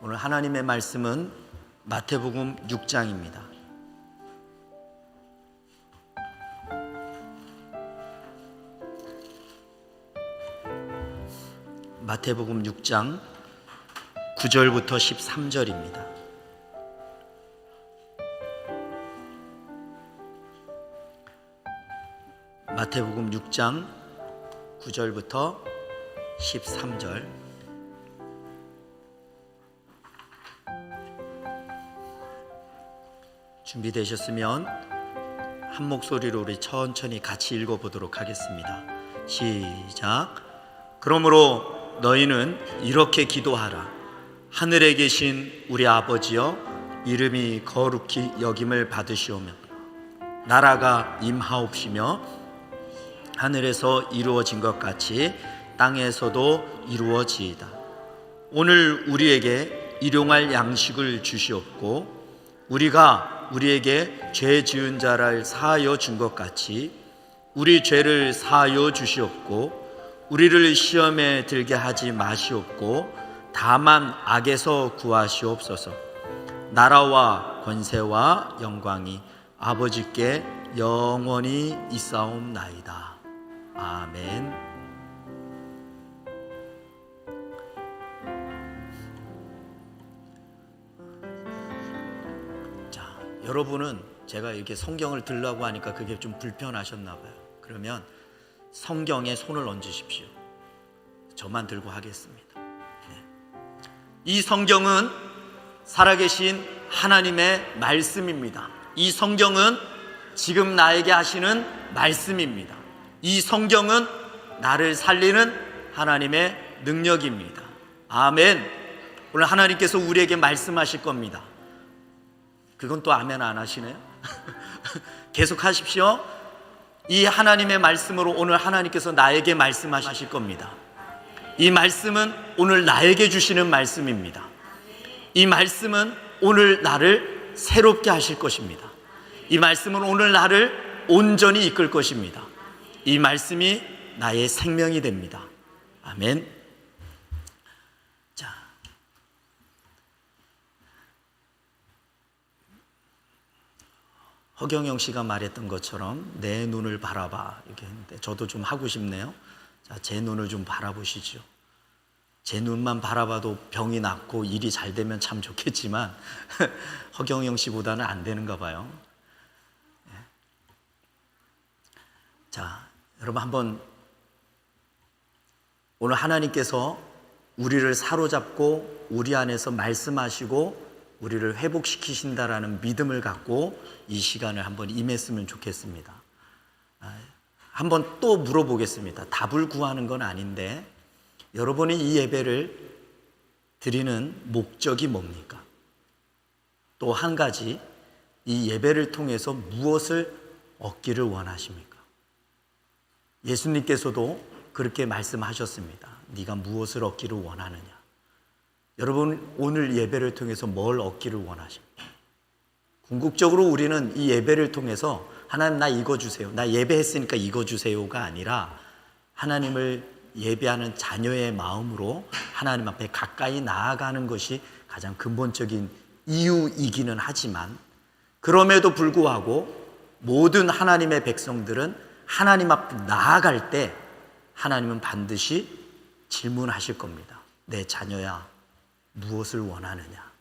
오늘 하나님의 말씀은 마태복음 6장입니다. 마태복음 6장 9절부터 13절입니다. 마태복음 6장 9절부터 13절. 준비되셨으면 한 목소리로 우리 천천히 같이 읽어보도록 하겠습니다. 시작. 그러므로 너희는 이렇게 기도하라. 하늘에 계신 우리 아버지여, 이름이 거룩히 여김을 받으시오며 나라가 임하옵시며 하늘에서 이루어진 것 같이 땅에서도 이루어지이다. 오늘 우리에게 일용할 양식을 주시옵고 우리가 우리에게 죄 지은 자를 사하여 준 것 같이 우리 죄를 사하여 주시옵고 우리를 시험에 들게 하지 마시옵고 다만 악에서 구하시옵소서. 나라와 권세와 영광이 아버지께 영원히 있사옵나이다. 아멘. 여러분은 제가 이렇게 성경을 들라고 하니까 그게 좀 불편하셨나 봐요. 그러면 성경에 손을 얹으십시오. 저만 들고 하겠습니다. 이 성경은 살아계신 하나님의 말씀입니다. 이 성경은 지금 나에게 하시는 말씀입니다. 이 성경은 나를 살리는 하나님의 능력입니다. 아멘. 오늘 하나님께서 우리에게 말씀하실 겁니다. 그건 또 아멘 안 하시네요. 계속 하십시오. 이 하나님의 말씀으로 오늘 하나님께서 나에게 말씀하실 겁니다. 이 말씀은 오늘 나에게 주시는 말씀입니다. 이 말씀은 오늘 나를 새롭게 하실 것입니다. 이 말씀은 오늘 나를 온전히 이끌 것입니다. 이 말씀이 나의 생명이 됩니다. 아멘. 허경영 씨가 말했던 것처럼 내 눈을 바라봐 이렇게 했는데 저도 좀 하고 싶네요. 자, 제 눈을 좀 바라보시죠. 제 눈만 바라봐도 병이 낫고 일이 잘 되면 참 좋겠지만 허경영 씨보다는 안 되는가 봐요. 자, 여러분 한번 오늘 하나님께서 우리를 사로잡고 우리 안에서 말씀하시고 우리를 회복시키신다라는 믿음을 갖고 이 시간을 한번 임했으면 좋겠습니다. 한번 또 물어보겠습니다. 답을 구하는 건 아닌데 여러분이 이 예배를 드리는 목적이 뭡니까? 또 한 가지, 이 예배를 통해서 무엇을 얻기를 원하십니까? 예수님께서도 그렇게 말씀하셨습니다. 네가 무엇을 얻기를 원하느냐? 여러분 오늘 예배를 통해서 뭘 얻기를 원하십니까? 궁극적으로 우리는 이 예배를 통해서 하나님 나 이거 주세요, 나 예배했으니까 이거 주세요가 아니라 하나님을 예배하는 자녀의 마음으로 하나님 앞에 가까이 나아가는 것이 가장 근본적인 이유이기는 하지만 그럼에도 불구하고 모든 하나님의 백성들은 하나님 앞에 나아갈 때 하나님은 반드시 질문하실 겁니다. 내 자녀야, 무엇을 원하느냐?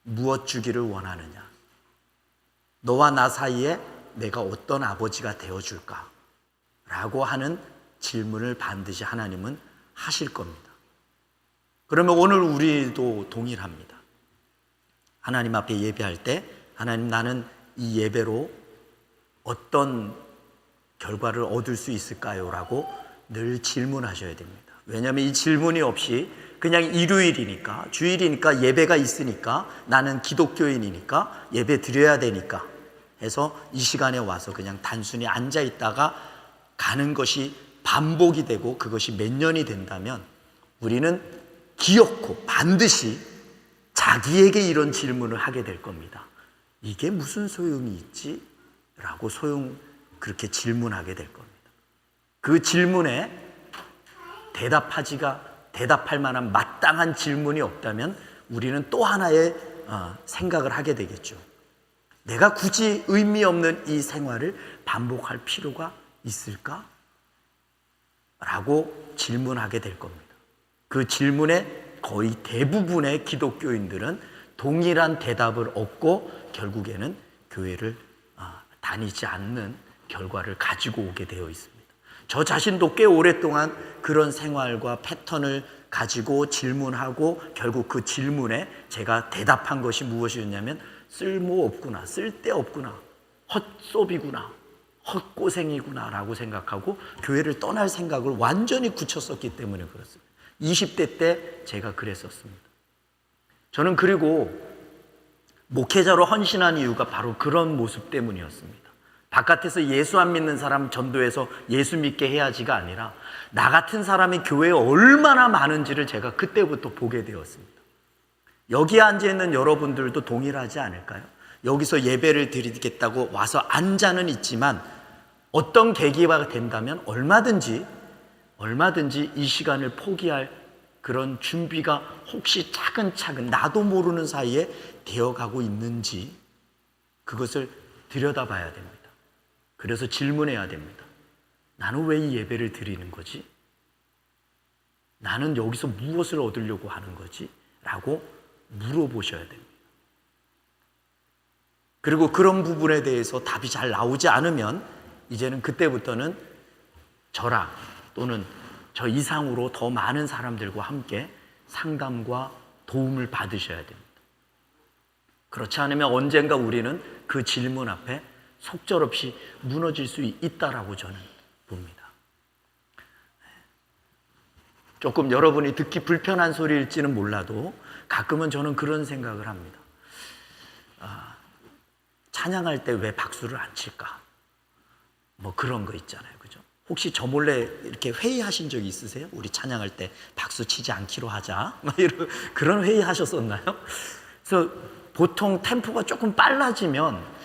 무엇 주기를 원하느냐? 너와 나 사이에 내가 어떤 아버지가 되어줄까? 라고 하는 질문을 반드시 하나님은 하실 겁니다. 그러면 오늘 우리도 동일합니다. 하나님 앞에 예배할 때 하나님 나는 이 예배로 어떤 결과를 얻을 수 있을까요? 라고 늘 질문하셔야 됩니다. 왜냐하면 이 질문이 없이 그냥 일요일이니까 주일이니까 예배가 있으니까 나는 기독교인이니까 예배 드려야 되니까 해서 이 시간에 와서 그냥 단순히 앉아 있다가 가는 것이 반복이 되고 그것이 몇 년이 된다면 우리는 기어코 반드시 자기에게 이런 질문을 하게 될 겁니다. 이게 무슨 소용이 있지? 라고 그렇게 질문하게 될 겁니다. 그 질문에 대답하지가 대답할 만한 마땅한 질문이 없다면 우리는 또 하나의 생각을 하게 되겠죠. 내가 굳이 의미 없는 이 생활을 반복할 필요가 있을까? 라고 질문하게 될 겁니다. 그 질문에 거의 대부분의 기독교인들은 동일한 대답을 얻고 결국에는 교회를 다니지 않는 결과를 가지고 오게 되어 있습니다. 저 자신도 꽤 오랫동안 그런 생활과 패턴을 가지고 질문하고 결국 그 질문에 제가 대답한 것이 무엇이었냐면 쓸모없구나, 쓸데없구나, 헛소비구나, 헛고생이구나 라고 생각하고 교회를 떠날 생각을 완전히 굳혔었기 때문에 그렇습니다. 20대 때 제가 그랬었습니다. 저는 그리고 목회자로 헌신한 이유가 바로 그런 모습 때문이었습니다. 바깥에서 예수 안 믿는 사람 전도해서 예수 믿게 해야지가 아니라 나 같은 사람이 교회에 얼마나 많은지를 제가 그때부터 보게 되었습니다. 여기에 앉아있는 여러분들도 동일하지 않을까요? 여기서 예배를 드리겠다고 와서 앉아는 있지만 어떤 계기가 된다면 얼마든지 이 시간을 포기할 그런 준비가 혹시 차근차근 나도 모르는 사이에 되어가고 있는지 그것을 들여다봐야 됩니다. 그래서 질문해야 됩니다. 나는 왜 이 예배를 드리는 거지? 나는 여기서 무엇을 얻으려고 하는 거지? 라고 물어보셔야 됩니다. 그리고 그런 부분에 대해서 답이 잘 나오지 않으면 이제는 그때부터는 저랑 또는 저 이상으로 더 많은 사람들과 함께 상담과 도움을 받으셔야 됩니다. 그렇지 않으면 언젠가 우리는 그 질문 앞에 속절없이 무너질 수 있다라고 저는 봅니다. 조금 여러분이 듣기 불편한 소리일지는 몰라도 가끔은 저는 그런 생각을 합니다. 찬양할 때 왜 박수를 안 칠까? 뭐 그런 거 있잖아요. 그죠? 혹시 저 몰래 이렇게 회의하신 적이 있으세요? 우리 찬양할 때 박수 치지 않기로 하자. 이런 그런 회의 하셨었나요? 그래서 보통 템포가 조금 빨라지면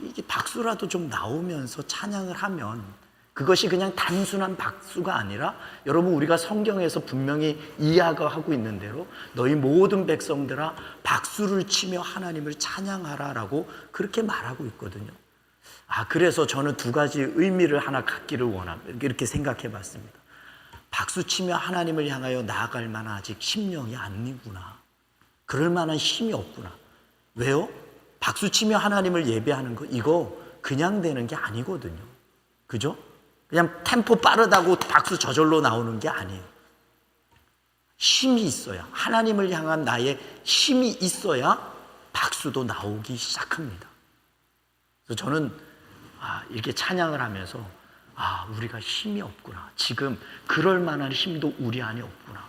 이게 박수라도 좀 나오면서 찬양을 하면 그것이 그냥 단순한 박수가 아니라 여러분 우리가 성경에서 분명히 이야기하고 있는 대로 너희 모든 백성들아 박수를 치며 하나님을 찬양하라라고 그렇게 말하고 있거든요. 그래서 저는 두 가지 의미를 하나 갖기를 원합니다. 이렇게 생각해 봤습니다. 박수 치며 하나님을 향하여 나아갈 만한 아직 심령이 아니구나. 그럴 만한 힘이 없구나. 왜요? 박수 치며 하나님을 예배하는 거 이거 그냥 되는 게 아니거든요. 그죠? 그냥 템포 빠르다고 박수 저절로 나오는 게 아니에요. 힘이 있어야, 하나님을 향한 나의 힘이 있어야 박수도 나오기 시작합니다. 그래서 저는 이렇게 찬양을 하면서 우리가 힘이 없구나. 지금 그럴 만한 힘도 우리 안에 없구나.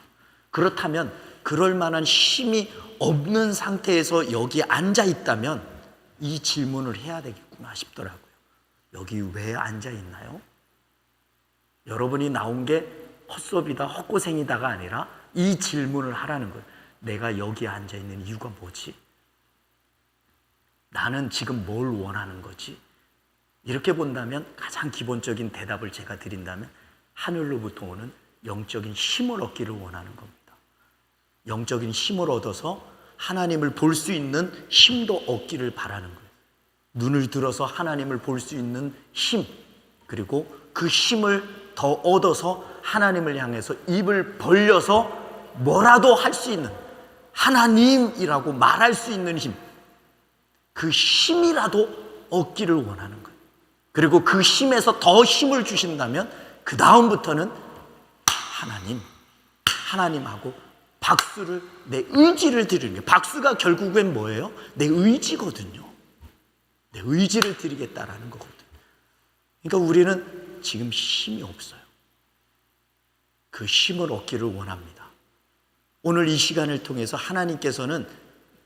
그렇다면 그럴 만한 힘이 없는 상태에서 여기 앉아 있다면 이 질문을 해야 되겠구나 싶더라고요. 여기 왜 앉아 있나요? 여러분이 나온 게 헛소비다, 헛고생이다가 아니라 이 질문을 하라는 거예요. 내가 여기 앉아 있는 이유가 뭐지? 나는 지금 뭘 원하는 거지? 이렇게 본다면 가장 기본적인 대답을 제가 드린다면 하늘로부터 오는 영적인 힘을 얻기를 원하는 겁니다. 영적인 힘을 얻어서 하나님을 볼 수 있는 힘도 얻기를 바라는 거예요. 눈을 들어서 하나님을 볼 수 있는 힘, 그리고 그 힘을 더 얻어서 하나님을 향해서 입을 벌려서 뭐라도 할 수 있는 하나님이라고 말할 수 있는 힘, 그 힘이라도 얻기를 원하는 거예요. 그리고 그 힘에서 더 힘을 주신다면 그 다음부터는 하나님하고 박수를, 내 의지를 드리는 거예요. 박수가 결국엔 뭐예요? 내 의지거든요. 내 의지를 드리겠다라는 거거든요. 그러니까 우리는 지금 힘이 없어요. 그 힘을 얻기를 원합니다. 오늘 이 시간을 통해서 하나님께서는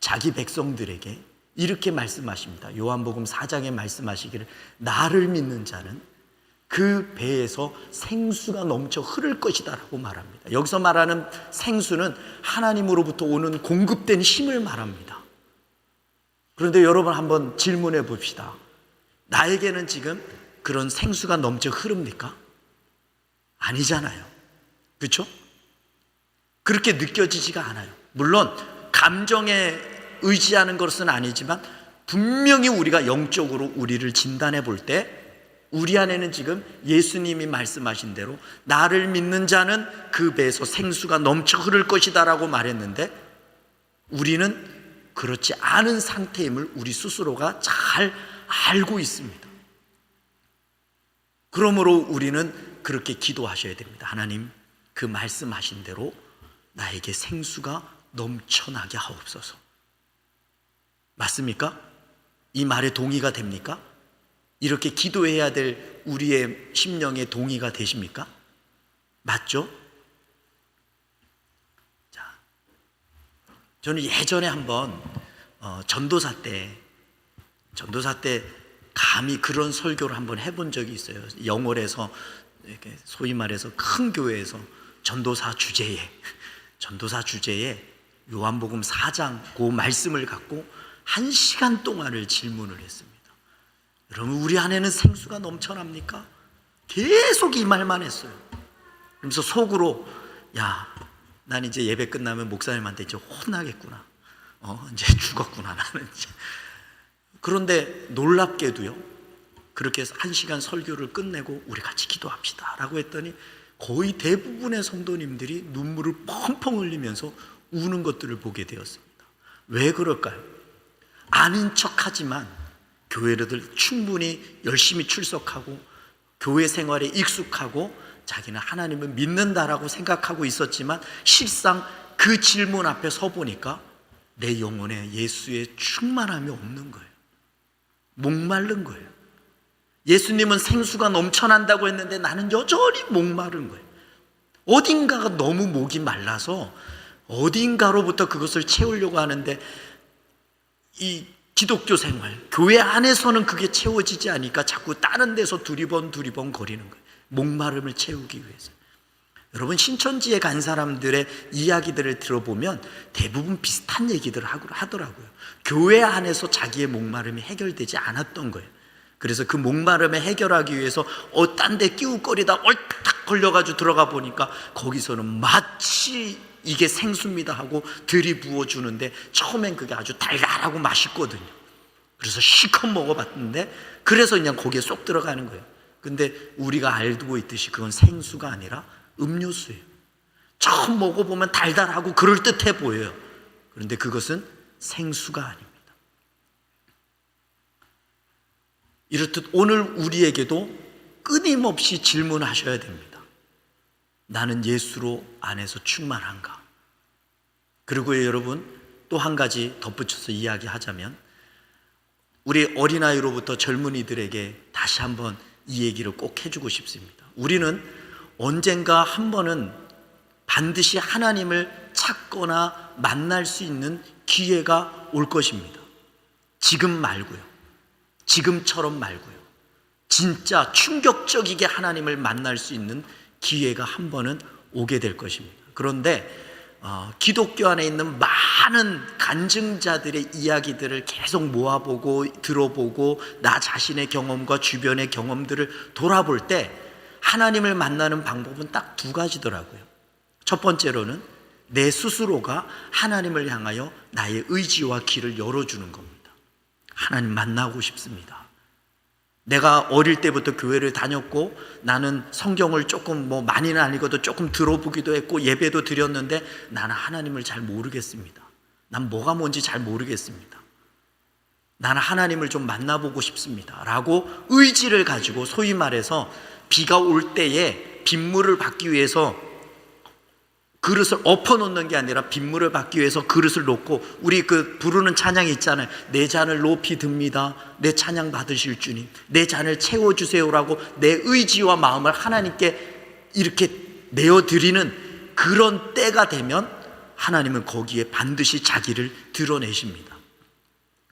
자기 백성들에게 이렇게 말씀하십니다. 요한복음 4장에 말씀하시기를 나를 믿는 자는 그 배에서 생수가 넘쳐 흐를 것이다 라고 말합니다. 여기서 말하는 생수는 하나님으로부터 오는 공급된 힘을 말합니다. 그런데 여러분 한번 질문해 봅시다. 나에게는 지금 그런 생수가 넘쳐 흐릅니까? 아니잖아요. 그렇죠? 그렇게 느껴지지가 않아요. 물론 감정에 의지하는 것은 아니지만 분명히 우리가 영적으로 우리를 진단해 볼 때 우리 안에는 지금 예수님이 말씀하신 대로 나를 믿는 자는 그 배에서 생수가 넘쳐 흐를 것이다 라고 말했는데, 우리는 그렇지 않은 상태임을 우리 스스로가 잘 알고 있습니다. 그러므로 우리는 그렇게 기도하셔야 됩니다. 하나님, 그 말씀하신 대로 나에게 생수가 넘쳐나게 하옵소서. 맞습니까? 이 말에 동의가 됩니까? 이렇게 기도해야 될 우리의 심령의 동의가 되십니까? 맞죠? 자, 저는 예전에 한번 전도사 때 감히 그런 설교를 한번 해본 적이 있어요. 영월에서 이렇게 소위 말해서 큰 교회에서 전도사 주제에 요한복음 4장 그 말씀을 갖고 1시간 동안을 질문을 했습니다. 여러분, 우리 안에는 생수가 넘쳐납니까? 계속 이 말만 했어요. 그러면서 속으로, 야, 난 이제 예배 끝나면 목사님한테 이제 혼나겠구나. 이제 죽었구나, 나는 이제. 그런데 놀랍게도요, 그렇게 해서 1시간 설교를 끝내고 우리 같이 기도합시다 라고 했더니 거의 대부분의 성도님들이 눈물을 펑펑 흘리면서 우는 것들을 보게 되었습니다. 왜 그럴까요? 아닌 척하지만 교회를 충분히 열심히 출석하고 교회 생활에 익숙하고 자기는 하나님을 믿는다라고 생각하고 있었지만 실상 그 질문 앞에 서 보니까 내 영혼에 예수의 충만함이 없는 거예요. 목마른 거예요. 예수님은 생수가 넘쳐난다고 했는데 나는 여전히 목마른 거예요. 어딘가가 너무 목이 말라서 어딘가로부터 그것을 채우려고 하는데 이 기독교 생활, 교회 안에서는 그게 채워지지 않으니까 자꾸 다른 데서 두리번 거리는 거예요. 목마름을 채우기 위해서. 여러분, 신천지에 간 사람들의 이야기들을 들어보면 대부분 비슷한 얘기들을 하더라고요. 교회 안에서 자기의 목마름이 해결되지 않았던 거예요. 그래서 그 목마름을 해결하기 위해서 딴 데 끼우거리다 얼딱 걸려가지고 들어가 보니까 거기서는 마치 이게 생수입니다 하고 들이부어주는데 처음엔 그게 아주 달달하고 맛있거든요. 그래서 실컷 먹어봤는데 그래서 그냥 거기에 쏙 들어가는 거예요. 근데 우리가 알고 있듯이 그건 생수가 아니라 음료수예요. 처음 먹어보면 달달하고 그럴듯해 보여요. 그런데 그것은 생수가 아닙니다. 이렇듯 오늘 우리에게도 끊임없이 질문하셔야 됩니다. 나는 예수로 안에서 충만한가? 그리고 여러분, 또 한 가지 덧붙여서 이야기하자면 우리 어린아이로부터 젊은이들에게 다시 한번 이 얘기를 꼭 해주고 싶습니다. 우리는 언젠가 한 번은 반드시 하나님을 찾거나 만날 수 있는 기회가 올 것입니다. 지금 말고요. 지금처럼 말고요. 진짜 충격적이게 하나님을 만날 수 있는 기회가 한 번은 오게 될 것입니다. 그런데 기독교 안에 있는 많은 간증자들의 이야기들을 계속 모아보고 들어보고 나 자신의 경험과 주변의 경험들을 돌아볼 때 하나님을 만나는 방법은 딱 2가지더라고요. 첫 번째로는 내 스스로가 하나님을 향하여 나의 의지와 길을 열어주는 겁니다. 하나님 만나고 싶습니다. 내가 어릴 때부터 교회를 다녔고 나는 성경을 조금 많이는 아니고도 조금 들어보기도 했고 예배도 드렸는데 나는 하나님을 잘 모르겠습니다. 난 뭐가 뭔지 잘 모르겠습니다. 나는 하나님을 좀 만나보고 싶습니다 라고 의지를 가지고 소위 말해서 비가 올 때에 빗물을 받기 위해서 그릇을 엎어놓는 게 아니라 빗물을 받기 위해서 그릇을 놓고 우리 그 부르는 찬양이 있잖아요. 내 잔을 높이 듭니다. 내 찬양 받으실 주님, 내 잔을 채워주세요라고 내 의지와 마음을 하나님께 이렇게 내어드리는 그런 때가 되면 하나님은 거기에 반드시 자기를 드러내십니다.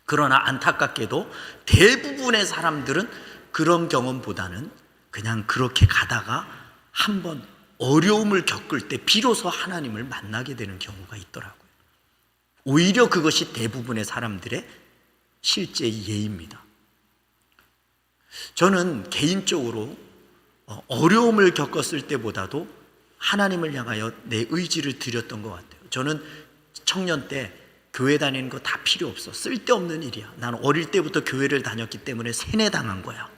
그러나 안타깝게도 대부분의 사람들은 그런 경험보다는 그냥 그렇게 가다가 한번 어려움을 겪을 때 비로소 하나님을 만나게 되는 경우가 있더라고요. 오히려 그것이 대부분의 사람들의 실제 예입니다. 저는 개인적으로 어려움을 겪었을 때보다도 하나님을 향하여 내 의지를 드렸던 것 같아요. 저는 청년 때 교회 다니는 거 다 필요 없어. 쓸데없는 일이야. 나는 어릴 때부터 교회를 다녔기 때문에 세뇌당한 거야.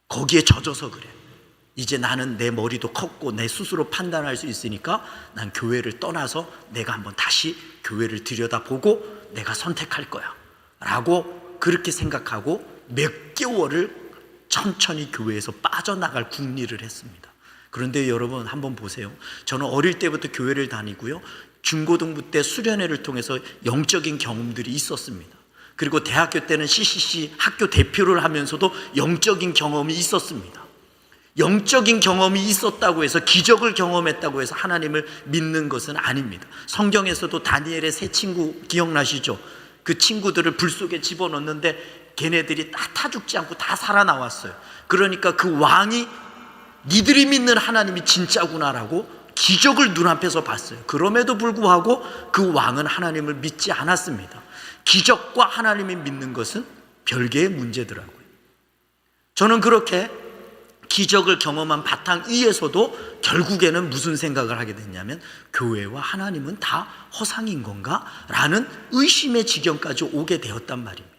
거기에 젖어서 그래. 이제 나는 내 머리도 컸고 내 스스로 판단할 수 있으니까 난 교회를 떠나서 내가 한번 다시 교회를 들여다보고 내가 선택할 거야 라고 그렇게 생각하고 몇 개월을 천천히 교회에서 빠져나갈 궁리를 했습니다. 그런데 여러분 한번 보세요. 저는 어릴 때부터 교회를 다니고요, 중고등부 때 수련회를 통해서 영적인 경험들이 있었습니다. 그리고 대학교 때는 CCC 학교 대표를 하면서도 영적인 경험이 있었습니다. 영적인 경험이 있었다고 해서, 기적을 경험했다고 해서 하나님을 믿는 것은 아닙니다. 성경에서도 다니엘의 세 친구 기억나시죠? 그 친구들을 불 속에 집어넣는데 걔네들이 다 타 죽지 않고 다 살아나왔어요. 그러니까 그 왕이 니들이 믿는 하나님이 진짜구나라고 기적을 눈앞에서 봤어요. 그럼에도 불구하고 그 왕은 하나님을 믿지 않았습니다. 기적과 하나님이 믿는 것은 별개의 문제더라고요. 저는 그렇게 기적을 경험한 바탕 위에서도 결국에는 무슨 생각을 하게 됐냐면, 교회와 하나님은 다 허상인 건가? 라는 의심의 지경까지 오게 되었단 말입니다.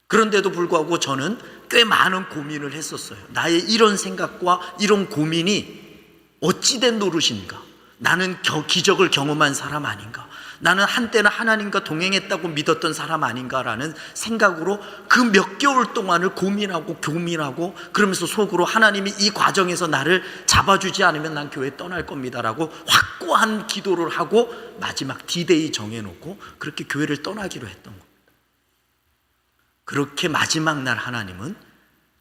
그런데도 불구하고 저는 꽤 많은 고민을 했었어요. 나의 이런 생각과 이런 고민이 어찌된 노릇인가? 나는 기적을 경험한 사람 아닌가? 나는 한때는 하나님과 동행했다고 믿었던 사람 아닌가라는 생각으로 그 몇 개월 동안을 고민하고 교민하고, 그러면서 속으로 하나님이 이 과정에서 나를 잡아주지 않으면 난 교회 떠날 겁니다라고 확고한 기도를 하고 마지막 D-Day 정해놓고 그렇게 교회를 떠나기로 했던 겁니다. 그렇게 마지막 날 하나님은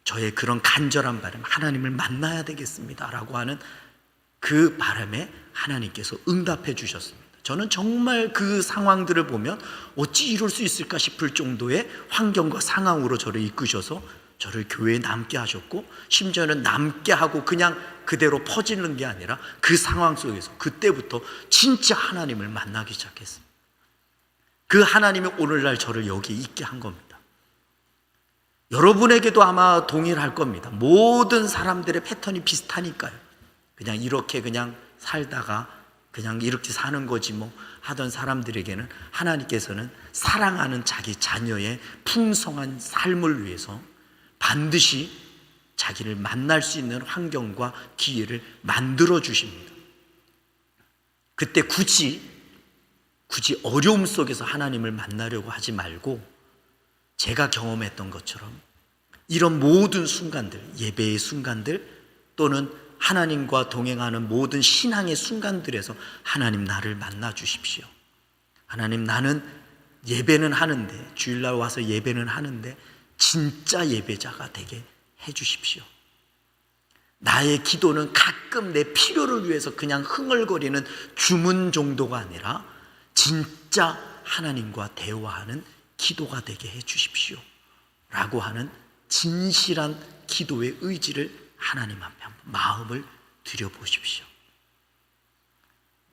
저의 그런 간절한 바람, 하나님을 만나야 되겠습니다라고 하는 그 바람에 하나님께서 응답해 주셨습니다. 저는 정말 그 상황들을 보면 어찌 이럴 수 있을까 싶을 정도의 환경과 상황으로 저를 이끄셔서 저를 교회에 남게 하셨고, 심지어는 남게 하고 그냥 그대로 퍼지는 게 아니라 그 상황 속에서 그때부터 진짜 하나님을 만나기 시작했습니다. 그 하나님이 오늘날 저를 여기에 있게 한 겁니다. 여러분에게도 아마 동일할 겁니다. 모든 사람들의 패턴이 비슷하니까요. 그냥 이렇게 그냥 살다가 그냥 이렇게 사는 거지 뭐 하던 사람들에게는 하나님께서는 사랑하는 자기 자녀의 풍성한 삶을 위해서 반드시 자기를 만날 수 있는 환경과 기회를 만들어 주십니다. 그때 굳이 어려움 속에서 하나님을 만나려고 하지 말고, 제가 경험했던 것처럼 이런 모든 순간들, 예배의 순간들 또는 하나님과 동행하는 모든 신앙의 순간들에서 하나님, 나를 만나 주십시오. 하나님, 나는 예배는 하는데, 주일날 와서 예배는 하는데 진짜 예배자가 되게 해 주십시오. 나의 기도는 가끔 내 필요를 위해서 그냥 흥얼거리는 주문 정도가 아니라 진짜 하나님과 대화하는 기도가 되게 해 주십시오 라고 하는 진실한 기도의 의지를 하나님 앞에 한번 마음을 드려보십시오.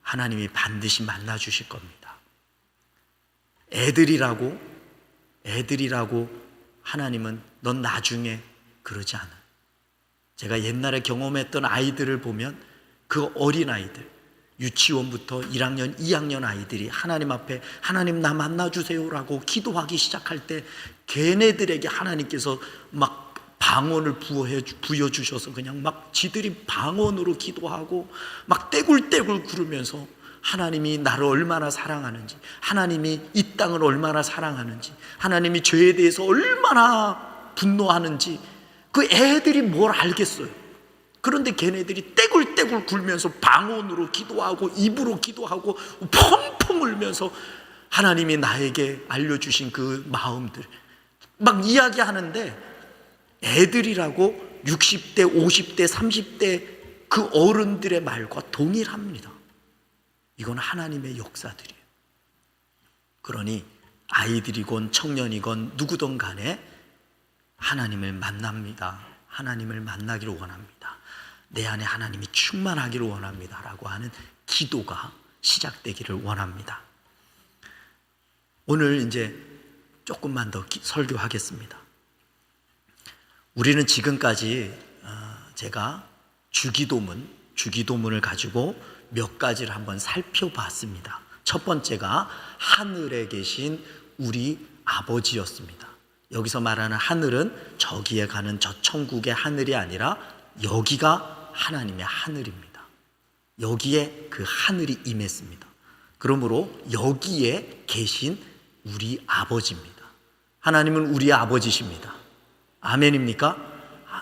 하나님이 반드시 만나 주실 겁니다. 애들이라고 하나님은 넌 나중에 그러지 않아. 제가 옛날에 경험했던 아이들을 보면 그 어린 아이들, 유치원부터 1학년, 2학년 아이들이 하나님 앞에 하나님 나 만나주세요라고 기도하기 시작할 때 걔네들에게 하나님께서 막 방언을 부여주셔서 그냥 막 지들이 방언으로 기도하고 막 떼굴떼굴 구르면서 하나님이 나를 얼마나 사랑하는지, 하나님이 이 땅을 얼마나 사랑하는지, 하나님이 죄에 대해서 얼마나 분노하는지 그 애들이 뭘 알겠어요. 그런데 걔네들이 떼굴떼굴 굴면서 방언으로 기도하고 입으로 기도하고 펑펑 울면서 하나님이 나에게 알려주신 그 마음들 막 이야기하는데, 애들이라고 60대, 50대, 30대 그 어른들의 말과 동일합니다. 이건 하나님의 역사들이에요. 그러니 아이들이건 청년이건 누구든 간에 하나님을 만납니다. 하나님을 만나기를 원합니다. 내 안에 하나님이 충만하기를 원합니다 라고 하는 기도가 시작되기를 원합니다. 오늘 이제 조금만 더 설교하겠습니다. 우리는 지금까지 제가 주기도문, 주기도문을 가지고 몇 가지를 한번 살펴봤습니다. 첫 번째가 하늘에 계신 우리 아버지였습니다. 여기서 말하는 하늘은 저기에 가는 저 천국의 하늘이 아니라 여기가 하나님의 하늘입니다. 여기에 그 하늘이 임했습니다. 그러므로 여기에 계신 우리 아버지입니다. 하나님은 우리의 아버지십니다. 아멘입니까?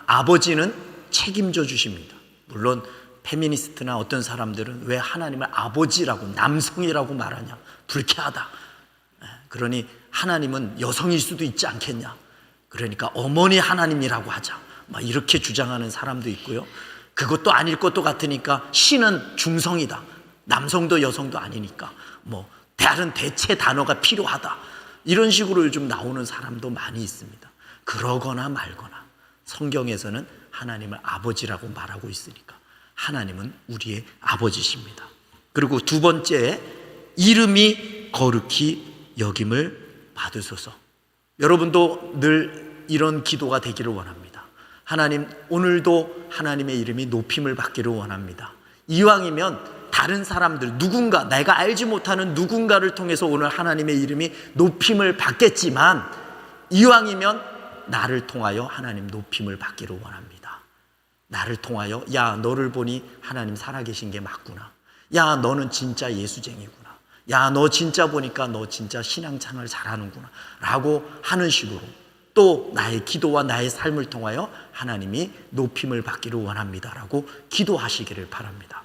아버지는 책임져 주십니다. 물론 페미니스트나 어떤 사람들은 왜 하나님을 아버지라고, 남성이라고 말하냐, 불쾌하다. 그러니 하나님은 여성일 수도 있지 않겠냐, 그러니까 어머니 하나님이라고 하자, 막 이렇게 주장하는 사람도 있고요. 그것도 아닐 것도 같으니까 신은 중성이다, 남성도 여성도 아니니까 뭐 다른 대체 단어가 필요하다, 이런 식으로 요즘 나오는 사람도 많이 있습니다. 그러거나 말거나 성경에서는 하나님을 아버지라고 말하고 있으니까 하나님은 우리의 아버지십니다. 그리고 두 번째, 이름이 거룩히 여김을 받으소서. 여러분도 늘 이런 기도가 되기를 원합니다. 하나님, 오늘도 하나님의 이름이 높임을 받기를 원합니다. 이왕이면 다른 사람들, 누군가, 내가 알지 못하는 누군가를 통해서 오늘 하나님의 이름이 높임을 받겠지만 이왕이면 나를 통하여 하나님 높임을 받기를 원합니다. 나를 통하여, 야, 너를 보니 하나님 살아계신 게 맞구나. 야, 너는 진짜 예수쟁이구나. 야, 너 진짜 보니까 너 진짜 신앙생활 잘하는구나 라고 하는 식으로 또 나의 기도와 나의 삶을 통하여 하나님이 높임을 받기를 원합니다 라고 기도하시기를 바랍니다.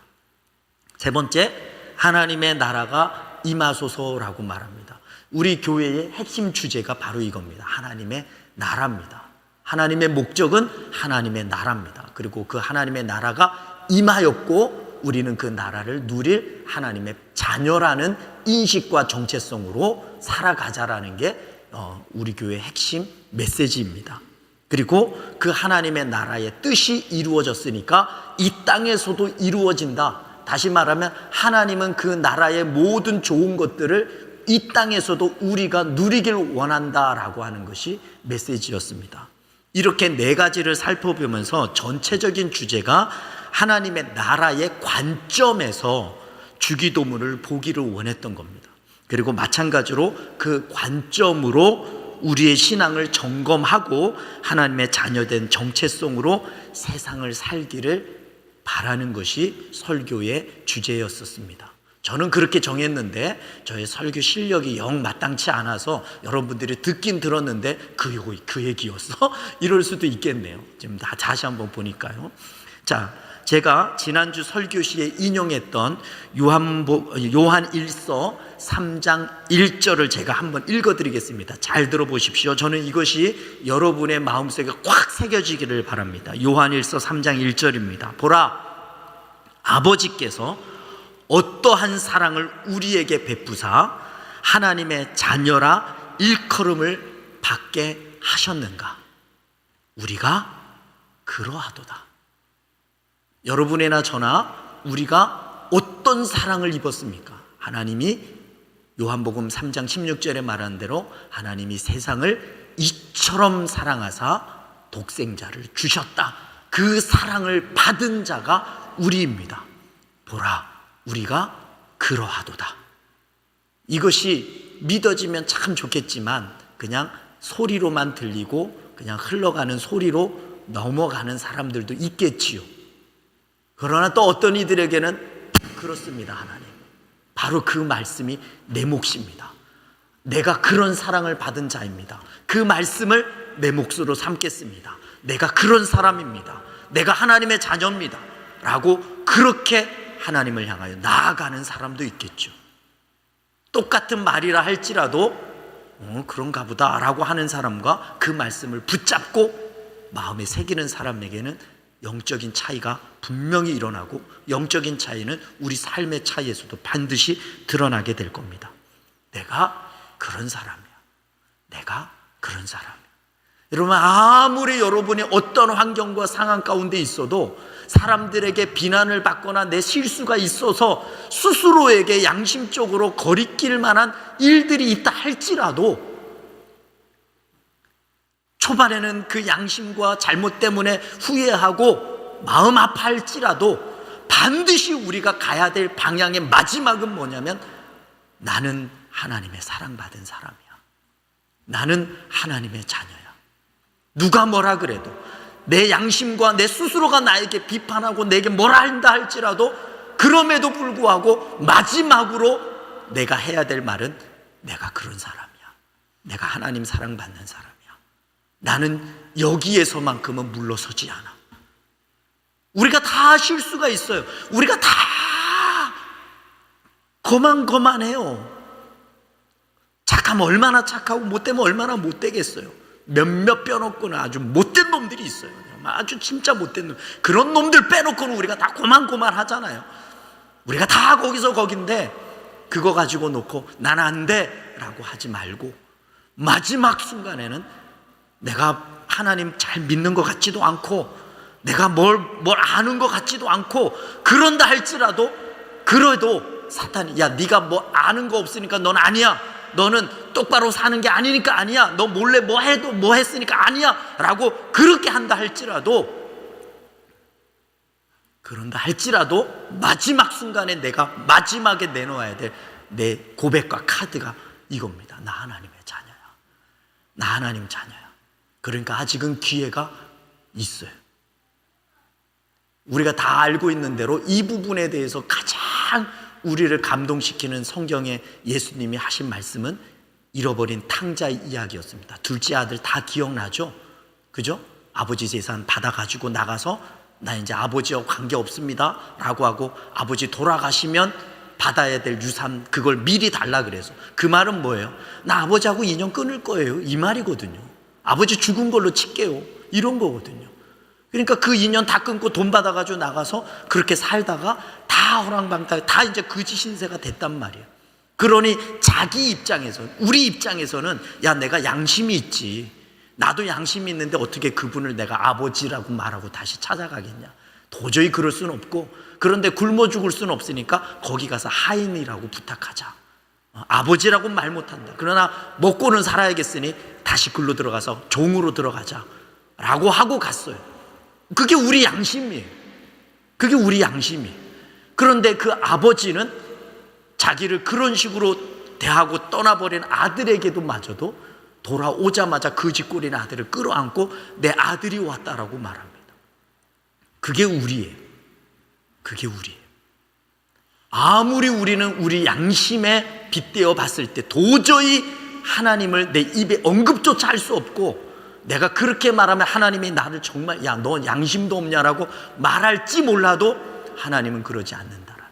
세 번째, 하나님의 나라가 임하소서라고 말합니다. 우리 교회의 핵심 주제가 바로 이겁니다. 하나님의 나라입니다. 하나님의 목적은 하나님의 나라입니다. 그리고 그 하나님의 나라가 임하였고 우리는 그 나라를 누릴 하나님의 자녀라는 인식과 정체성으로 살아가자라는 게 우리 교회의 핵심 메시지입니다. 그리고 그 하나님의 나라의 뜻이 이루어졌으니까 이 땅에서도 이루어진다. 다시 말하면 하나님은 그 나라의 모든 좋은 것들을 이 땅에서도 우리가 누리길 원한다라고 하는 것이 메시지였습니다. 이렇게 네 가지를 살펴보면서 전체적인 주제가 하나님의 나라의 관점에서 주기도문을 보기를 원했던 겁니다. 그리고 마찬가지로 그 관점으로 우리의 신앙을 점검하고 하나님의 자녀된 정체성으로 세상을 살기를 바라는 것이 설교의 주제였었습니다. 저는 그렇게 정했는데 저의 설교 실력이 영 마땅치 않아서 여러분들이 듣긴 들었는데 그 얘기였어? 이럴 수도 있겠네요. 지금 다시 한번 보니까요. 자, 제가 지난주 설교 시에 인용했던 요한 1서 3장 1절을 제가 한번 읽어드리겠습니다. 잘 들어보십시오. 저는 이것이 여러분의 마음속에 꽉 새겨지기를 바랍니다. 요한 1서 3장 1절입니다. 보라, 아버지께서 어떠한 사랑을 우리에게 베푸사 하나님의 자녀라 일컬음을 받게 하셨는가. 우리가 그러하도다. 여러분이나 저나 우리가 어떤 사랑을 입었습니까? 하나님이 요한복음 3장 16절에 말한 대로 하나님이 세상을 이처럼 사랑하사 독생자를 주셨다. 그 사랑을 받은 자가 우리입니다. 보라, 우리가 그러하도다. 이것이 믿어지면 참 좋겠지만 그냥 소리로만 들리고 그냥 흘러가는 소리로 넘어가는 사람들도 있겠지요. 그러나 또 어떤 이들에게는 그렇습니다. 하나님, 바로 그 말씀이 내 몫입니다. 내가 그런 사랑을 받은 자입니다. 그 말씀을 내 몫으로 삼겠습니다. 내가 그런 사람입니다. 내가 하나님의 자녀입니다 라고 그렇게 하나님을 향하여 나아가는 사람도 있겠죠. 똑같은 말이라 할지라도 그런가 보다 라고 하는 사람과 그 말씀을 붙잡고 마음에 새기는 사람에게는 영적인 차이가 분명히 일어나고 영적인 차이는 우리 삶의 차이에서도 반드시 드러나게 될 겁니다. 내가 그런 사람이야. 내가 그런 사람이야. 여러분, 아무리 여러분이 어떤 환경과 상황 가운데 있어도 사람들에게 비난을 받거나 내 실수가 있어서 스스로에게 양심적으로 거리낄 만한 일들이 있다 할지라도 초반에는 그 양심과 잘못 때문에 후회하고 마음 아파할지라도 반드시 우리가 가야 될 방향의 마지막은 뭐냐면 나는 하나님의 사랑받은 사람이야. 나는 하나님의 자녀야. 누가 뭐라 그래도 내 양심과 내 스스로가 나에게 비판하고 내게 뭐라 한다 할지라도 그럼에도 불구하고 마지막으로 내가 해야 될 말은 내가 그런 사람이야. 내가 하나님 사랑받는 사람이야. 나는 여기에서만큼은 물러서지 않아. 우리가 다 실수가 있어요. 우리가 다 거만거만해요. 착하면 얼마나 착하고 못되면 얼마나 못되겠어요. 몇몇 빼놓고는 아주 못된 놈들이 있어요. 아주 진짜 못된 놈. 그런 놈들 빼놓고는 우리가 다 고만고만하잖아요. 우리가 다 거기서 거긴데 그거 가지고 놓고 난 안 돼 라고 하지 말고 마지막 순간에는 내가 하나님 잘 믿는 것 같지도 않고 내가 뭘 아는 것 같지도 않고 그런다 할지라도 그래도 사탄이 야 네가 뭐 아는 거 없으니까 넌 아니야. 너는 똑바로 사는 게 아니니까 아니야. 너 몰래 뭐 해도 뭐 했으니까 아니야 라고 그렇게 한다 할지라도 그런다 할지라도 마지막 순간에 내가 마지막에 내놓아야 될 내 고백과 카드가 이겁니다. 나 하나님의 자녀야. 나 하나님 자녀야. 그러니까 아직은 기회가 있어요. 우리가 다 알고 있는 대로 이 부분에 대해서 가장 우리를 감동시키는 성경에 예수님이 하신 말씀은 잃어버린 탕자의 이야기였습니다. 둘째 아들 다 기억나죠? 그죠? 아버지 재산 받아가지고 나가서 나 이제 아버지와 관계없습니다 라고 하고 아버지 돌아가시면 받아야 될 유산 그걸 미리 달라 그래서 그 말은 뭐예요? 나 아버지하고 인연 끊을 거예요 이 말이거든요. 아버지 죽은 걸로 칠게요 이런 거거든요. 그러니까 그 인연 다 끊고 돈 받아가지고 나가서 그렇게 살다가 다 허랑방탕 다 이제 거지 신세가 됐단 말이에요. 그러니 자기 입장에서 우리 입장에서는 야 내가 양심이 있지 나도 양심이 있는데 어떻게 그분을 내가 아버지라고 말하고 다시 찾아가겠냐. 도저히 그럴 수는 없고 그런데 굶어 죽을 수는 없으니까 거기 가서 하인이라고 부탁하자. 아버지라고 말 못한다. 그러나 먹고는 살아야겠으니 다시 글로 들어가서 종으로 들어가자 라고 하고 갔어요. 그게 우리 양심이에요. 그게 우리 양심이에요. 그런데 그 아버지는 자기를 그런 식으로 대하고 떠나버린 아들에게도 마저도 돌아오자마자 거지꼴인 아들을 끌어안고 내 아들이 왔다라고 말합니다. 그게 우리예요. 그게 우리예요. 아무리 우리는 우리 양심에 빗대어 봤을 때 도저히 하나님을 내 입에 언급조차 할 수 없고 내가 그렇게 말하면 하나님이 나를 정말 야, 너 양심도 없냐라고 말할지 몰라도 하나님은 그러지 않는다라는 거예요.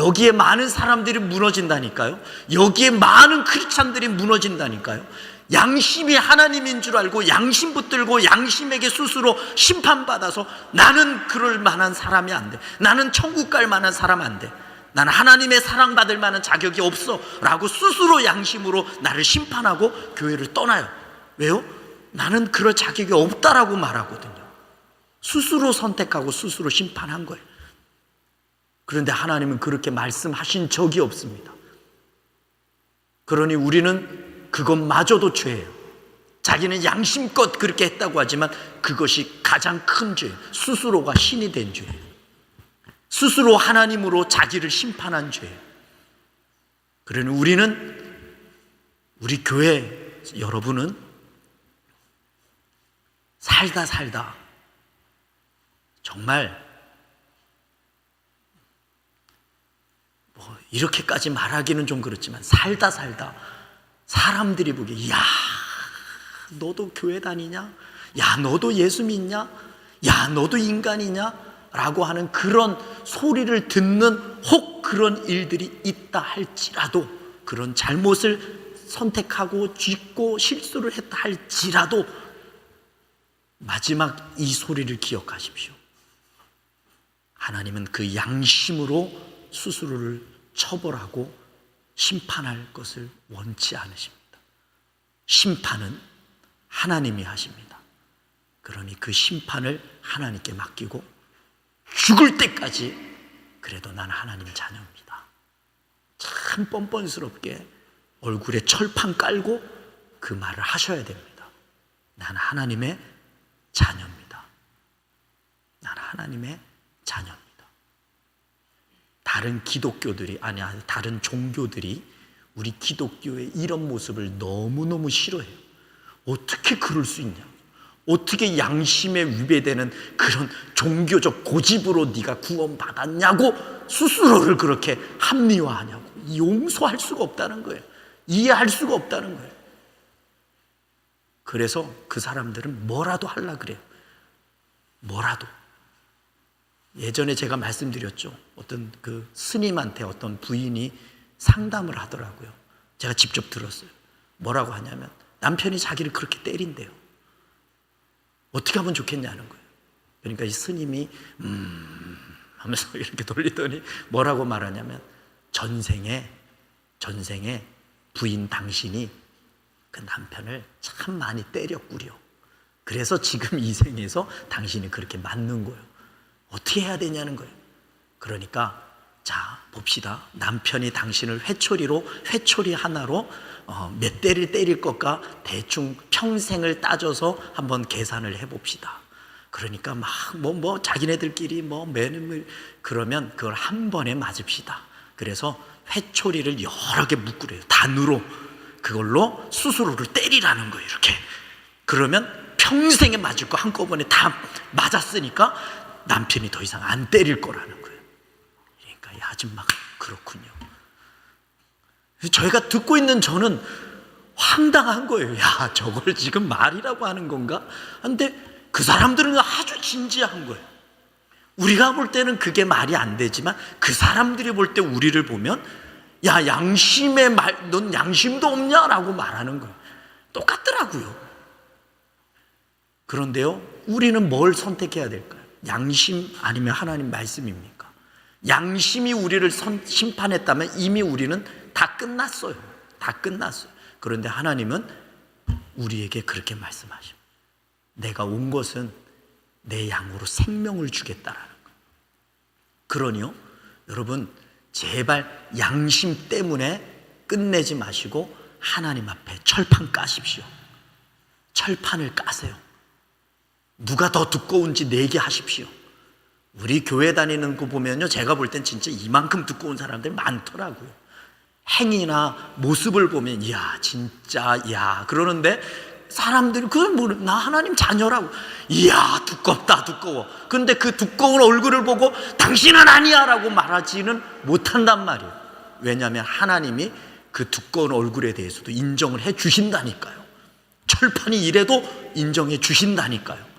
여기에 많은 사람들이 무너진다니까요. 여기에 많은 크리스찬들이 무너진다니까요. 양심이 하나님인 줄 알고 양심 붙들고 양심에게 스스로 심판받아서 나는 그럴 만한 사람이 안 돼. 나는 천국 갈 만한 사람 안 돼. 나는 하나님의 사랑받을 만한 자격이 없어 라고 스스로 양심으로 나를 심판하고 교회를 떠나요. 왜요? 나는 그럴 자격이 없다라고 말하거든요. 스스로 선택하고 스스로 심판한 거예요. 그런데 하나님은 그렇게 말씀하신 적이 없습니다. 그러니 우리는 그것마저도 죄예요. 자기는 양심껏 그렇게 했다고 하지만 그것이 가장 큰 죄예요. 스스로가 신이 된 죄예요. 스스로 하나님으로 자기를 심판한 죄예요. 그러니 우리는 우리 교회 여러분은 살다 정말 뭐 이렇게까지 말하기는 좀 그렇지만 살다 사람들이 보기에 야 너도 교회 다니냐? 야 너도 예수 믿냐? 야 너도 인간이냐? 라고 하는 그런 소리를 듣는 혹 그런 일들이 있다 할지라도 그런 잘못을 선택하고 짓고 실수를 했다 할지라도 마지막 이 소리를 기억하십시오. 하나님은 그 양심으로 스스로를 처벌하고 심판할 것을 원치 않으십니다. 심판은 하나님이 하십니다. 그러니 그 심판을 하나님께 맡기고 죽을 때까지 그래도 난 하나님 자녀입니다. 참 뻔뻔스럽게 얼굴에 철판 깔고 그 말을 하셔야 됩니다. 난 하나님의 자녀입니다. 난 하나님의 자녀입니다. 다른 기독교들이 아니 다른 종교들이 우리 기독교의 이런 모습을 너무너무 싫어해요. 어떻게 그럴 수 있냐? 어떻게 양심에 위배되는 그런 종교적 고집으로 네가 구원받았냐고 스스로를 그렇게 합리화하냐고. 용서할 수가 없다는 거예요. 이해할 수가 없다는 거예요. 그래서 그 사람들은 뭐라도 하려고 그래요. 뭐라도. 예전에 제가 말씀드렸죠. 어떤 그 스님한테 어떤 부인이 상담을 하더라고요. 제가 직접 들었어요. 뭐라고 하냐면 남편이 자기를 그렇게 때린대요. 어떻게 하면 좋겠냐는 거예요. 그러니까 이 스님이 하면서 이렇게 돌리더니 뭐라고 말하냐면 전생에 부인 당신이 그 남편을 참 많이 때렸구려. 그래서 지금 이 생에서 당신이 그렇게 맞는 거예요. 어떻게 해야 되냐는 거예요. 그러니까 자 봅시다. 남편이 당신을 회초리 하나로 몇 대를 때릴 것과 대충 평생을 따져서 한번 계산을 해봅시다. 그러니까 막 자기네들끼리 그러면 그걸 한 번에 맞읍시다. 그래서 회초리를 여러 개 묶으래요. 단으로 그걸로 스스로를 때리라는 거예요. 이렇게. 그러면 평생에 맞을 거 한꺼번에 다 맞았으니까 남편이 더 이상 안 때릴 거라는 거예요. 그러니까 이 아줌마가 그렇군요. 저희가 듣고 있는 저는 황당한 거예요. 야, 저걸 지금 말이라고 하는 건가? 근데 그 사람들은 아주 진지한 거예요. 우리가 볼 때는 그게 말이 안 되지만 그 사람들이 볼 때 우리를 보면 야, 넌 양심도 없냐라고 말하는 거예요. 똑같더라고요. 그런데요, 우리는 뭘 선택해야 될까요? 양심 아니면 하나님 말씀입니까? 양심이 우리를 심판했다면 이미 우리는 다 끝났어요. 다 끝났어요. 그런데 하나님은 우리에게 그렇게 말씀하십니다. 내가 온 것은 내 양으로 생명을 주겠다라는 거예요. 그러니요, 여러분 제발 양심 때문에 끝내지 마시고 하나님 앞에 철판 까십시오. 철판을 까세요. 누가 더 두꺼운지 내게 하십시오. 우리 교회 다니는 거 보면요, 제가 볼 땐 진짜 이만큼 두꺼운 사람들이 많더라고요. 행위나 모습을 보면 이야 진짜 야 그러는데 사람들이 그걸 나 하나님 자녀라고 이야 두껍다 두꺼워. 근데 그 두꺼운 얼굴을 보고 당신은 아니야 라고 말하지는 못한단 말이에요. 왜냐하면 하나님이 그 두꺼운 얼굴에 대해서도 인정을 해 주신다니까요. 철판이 이래도 인정해 주신다니까요.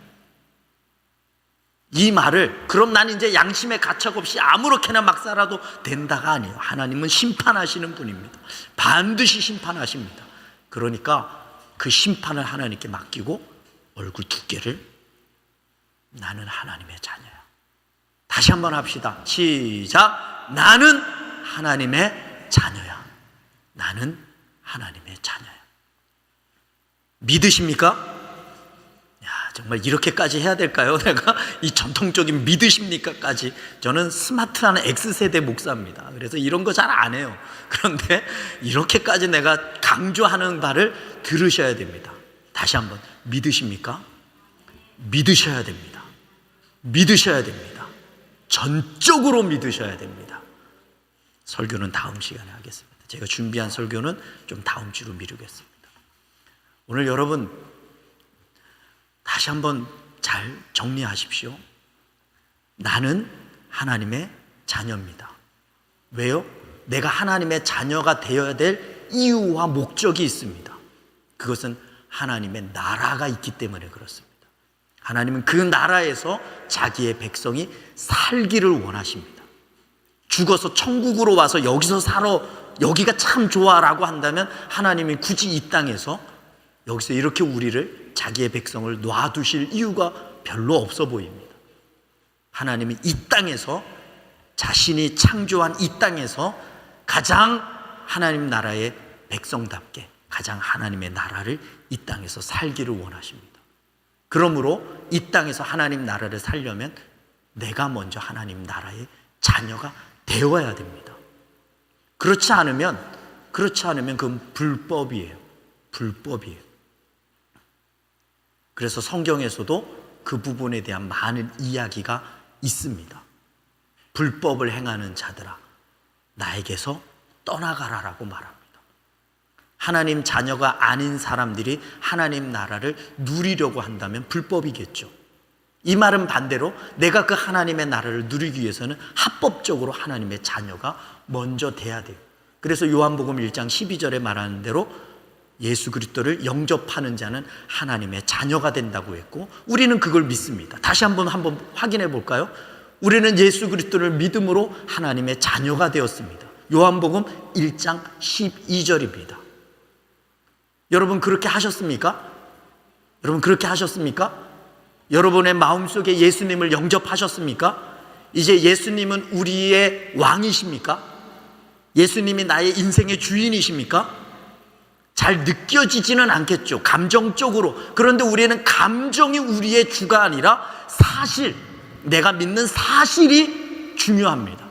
이 말을 그럼 난 이제 양심의 가책 없이 아무렇게나 막 살아도 된다가 아니에요. 하나님은 심판하시는 분입니다. 반드시 심판하십니다. 그러니까 그 심판을 하나님께 맡기고 얼굴 두께를 나는 하나님의 자녀야. 다시 한번 합시다. 시작. 나는 하나님의 자녀야. 나는 하나님의 자녀야. 믿으십니까? 정말 이렇게까지 해야 될까요? 내가 이 전통적인 믿으십니까까지. 저는 스마트한 X세대 목사입니다. 그래서 이런 거 잘 안 해요. 그런데 이렇게까지 내가 강조하는 바를 들으셔야 됩니다. 다시 한번 믿으십니까? 믿으셔야 됩니다. 믿으셔야 됩니다. 전적으로 믿으셔야 됩니다. 설교는 다음 시간에 하겠습니다. 제가 준비한 설교는 좀 다음 주로 미루겠습니다. 오늘 여러분 다시 한번 잘 정리하십시오. 나는 하나님의 자녀입니다. 왜요? 내가 하나님의 자녀가 되어야 될 이유와 목적이 있습니다. 그것은 하나님의 나라가 있기 때문에 그렇습니다. 하나님은 그 나라에서 자기의 백성이 살기를 원하십니다. 죽어서 천국으로 와서 여기서 살아, 여기가 참 좋아라고 한다면 하나님이 굳이 이 땅에서 여기서 이렇게 우리를 자기의 백성을 놔두실 이유가 별로 없어 보입니다. 하나님이 이 땅에서 자신이 창조한 이 땅에서 가장 하나님 나라의 백성답게 가장 하나님의 나라를 이 땅에서 살기를 원하십니다. 그러므로 이 땅에서 하나님 나라를 살려면 내가 먼저 하나님 나라의 자녀가 되어야 됩니다. 그렇지 않으면 그건 불법이에요. 불법이에요. 그래서 성경에서도 그 부분에 대한 많은 이야기가 있습니다. 불법을 행하는 자들아, 나에게서 떠나가라라고 말합니다. 하나님 자녀가 아닌 사람들이 하나님 나라를 누리려고 한다면 불법이겠죠. 이 말은 반대로 내가 그 하나님의 나라를 누리기 위해서는 합법적으로 하나님의 자녀가 먼저 돼야 돼요. 그래서 요한복음 1장 12절에 말하는 대로 예수 그리스도를 영접하는 자는 하나님의 자녀가 된다고 했고, 우리는 그걸 믿습니다. 다시 한번 확인해 볼까요? 우리는 예수 그리스도를 믿음으로 하나님의 자녀가 되었습니다. 요한복음 1장 12절입니다. 여러분 그렇게 하셨습니까? 여러분 그렇게 하셨습니까? 여러분의 마음속에 예수님을 영접하셨습니까? 이제 예수님은 우리의 왕이십니까? 예수님이 나의 인생의 주인이십니까? 잘 느껴지지는 않겠죠, 감정적으로. 그런데 우리는 감정이 우리의 주가 아니라 사실, 내가 믿는 사실이 중요합니다.